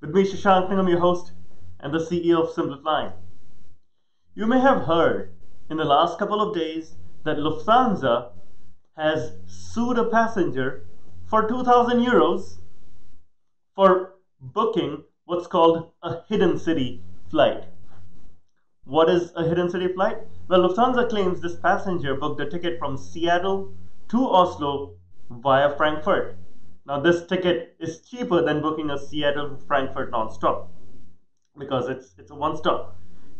With me, Shashank, I'm your host and the CEO of Simple Flying. You may have heard in the last couple of days that Lufthansa has sued a passenger for 2,000 euros for booking what's called a hidden city flight. What is a hidden city flight? Well, Lufthansa claims this passenger booked a ticket from Seattle to Oslo via Frankfurt. Now, this ticket is cheaper than booking a Seattle Frankfurt non-stop because it's a one-stop.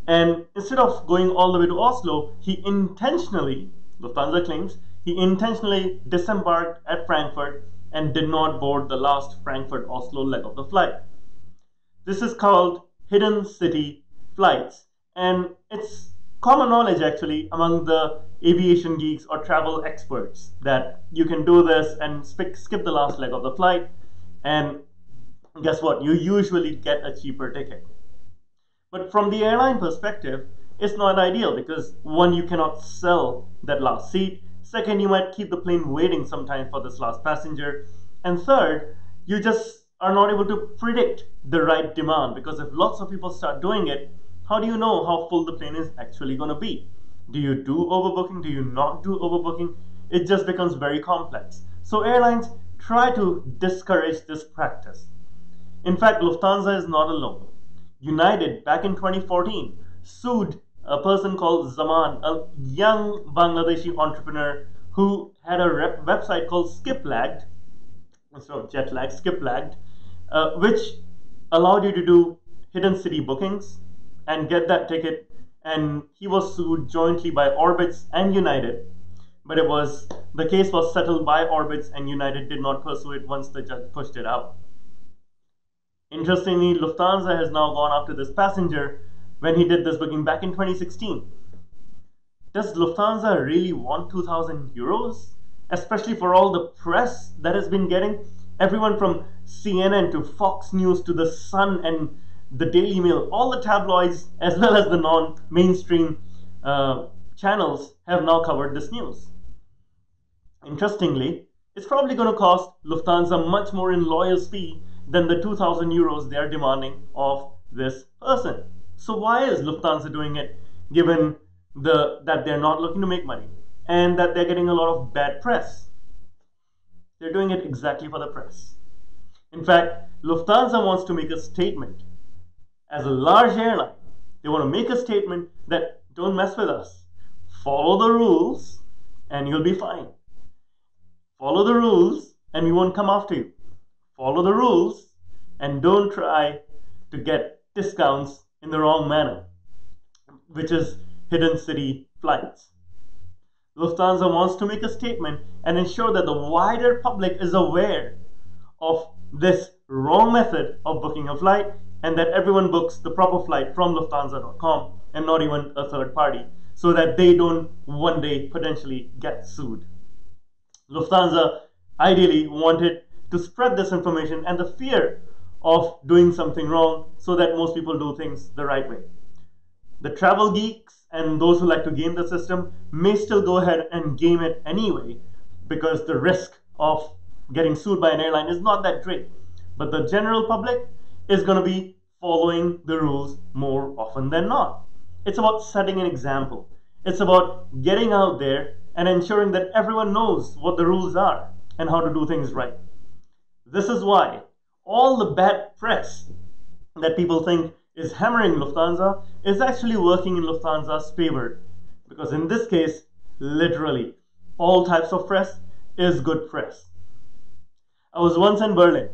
And instead of going all the way to Oslo, Lufthansa claims, he intentionally disembarked at Frankfurt and did not board the last Frankfurt-Oslo leg of the flight. This is called hidden city flights, and it's common knowledge actually among the aviation geeks or travel experts that you can do this and skip the last leg of the flight, and guess what? You usually get a cheaper ticket. But from the airline perspective, it's not ideal because one, you cannot sell that last seat. Second, you might keep the plane waiting some time for this last passenger. And third, you just are not able to predict the right demand because if lots of people start doing it, how do you know how full the plane is actually going to be? Do you do overbooking? Do you not do overbooking? It just becomes very complex. So airlines try to discourage this practice. In fact, Lufthansa is not alone. United, back in 2014, sued a person called Zaman, a young Bangladeshi entrepreneur who had a website called Skiplagged, instead of Jetlag, Skiplagged, which allowed you to do hidden city bookings and get that ticket. And he was sued jointly by Orbitz and United, but the case was settled by Orbitz and United did not pursue it once the judge pushed it out. Interestingly, Lufthansa has now gone after this passenger when he did this booking back in 2016. Does Lufthansa really want 2,000 euros? Especially for all the press that has been getting? Everyone from CNN to Fox News to The Sun and the Daily Mail, all the tabloids as well as the non-mainstream channels have now covered this news. Interestingly, it's probably going to cost Lufthansa much more in lawyer's fee than the 2,000 euros they are demanding of this person. So why is Lufthansa doing it, given that they're not looking to make money and that they're getting a lot of bad press? They're doing it exactly for the press. In fact, Lufthansa wants to make a statement. As a large airline, they want to make a statement that don't mess with us. Follow the rules and you'll be fine. Follow the rules and we won't come after you. Follow the rules and don't try to get discounts in the wrong manner, which is hidden city flights. Lufthansa wants to make a statement and ensure that the wider public is aware of this wrong method of booking a flight and that everyone books the proper flight from Lufthansa.com and not even a third party, so that they don't one day potentially get sued. Lufthansa ideally wanted to spread this information and the fear of doing something wrong so that most people do things the right way. The travel geeks and those who like to game the system may still go ahead and game it anyway because the risk of getting sued by an airline is not that great. But the general public is going to be following the rules more often than not. It's about setting an example. It's about getting out there and ensuring that everyone knows what the rules are and how to do things right. This is why all the bad press that people think is hammering Lufthansa is actually working in Lufthansa's favor. Because in this case, literally, all types of press is good press. I was once in Berlin,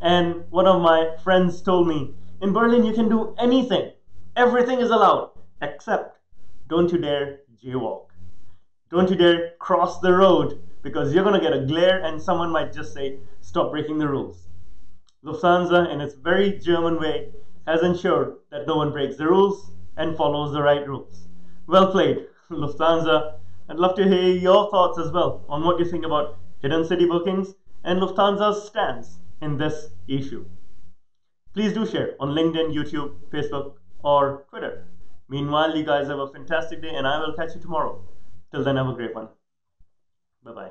and one of my friends told me, in Berlin you can do anything. Everything is allowed, except don't you dare jaywalk. Don't you dare cross the road because you're going to get a glare and someone might just say, stop breaking the rules. Lufthansa, in its very German way, has ensured that no one breaks the rules and follows the right rules. Well played, Lufthansa. I'd love to hear your thoughts as well on what you think about hidden city bookings and Lufthansa's stance in this issue. Please do share on LinkedIn, YouTube, Facebook, or Twitter. Meanwhile, you guys have a fantastic day and I will catch you tomorrow. Till then, have a great one. Bye-bye.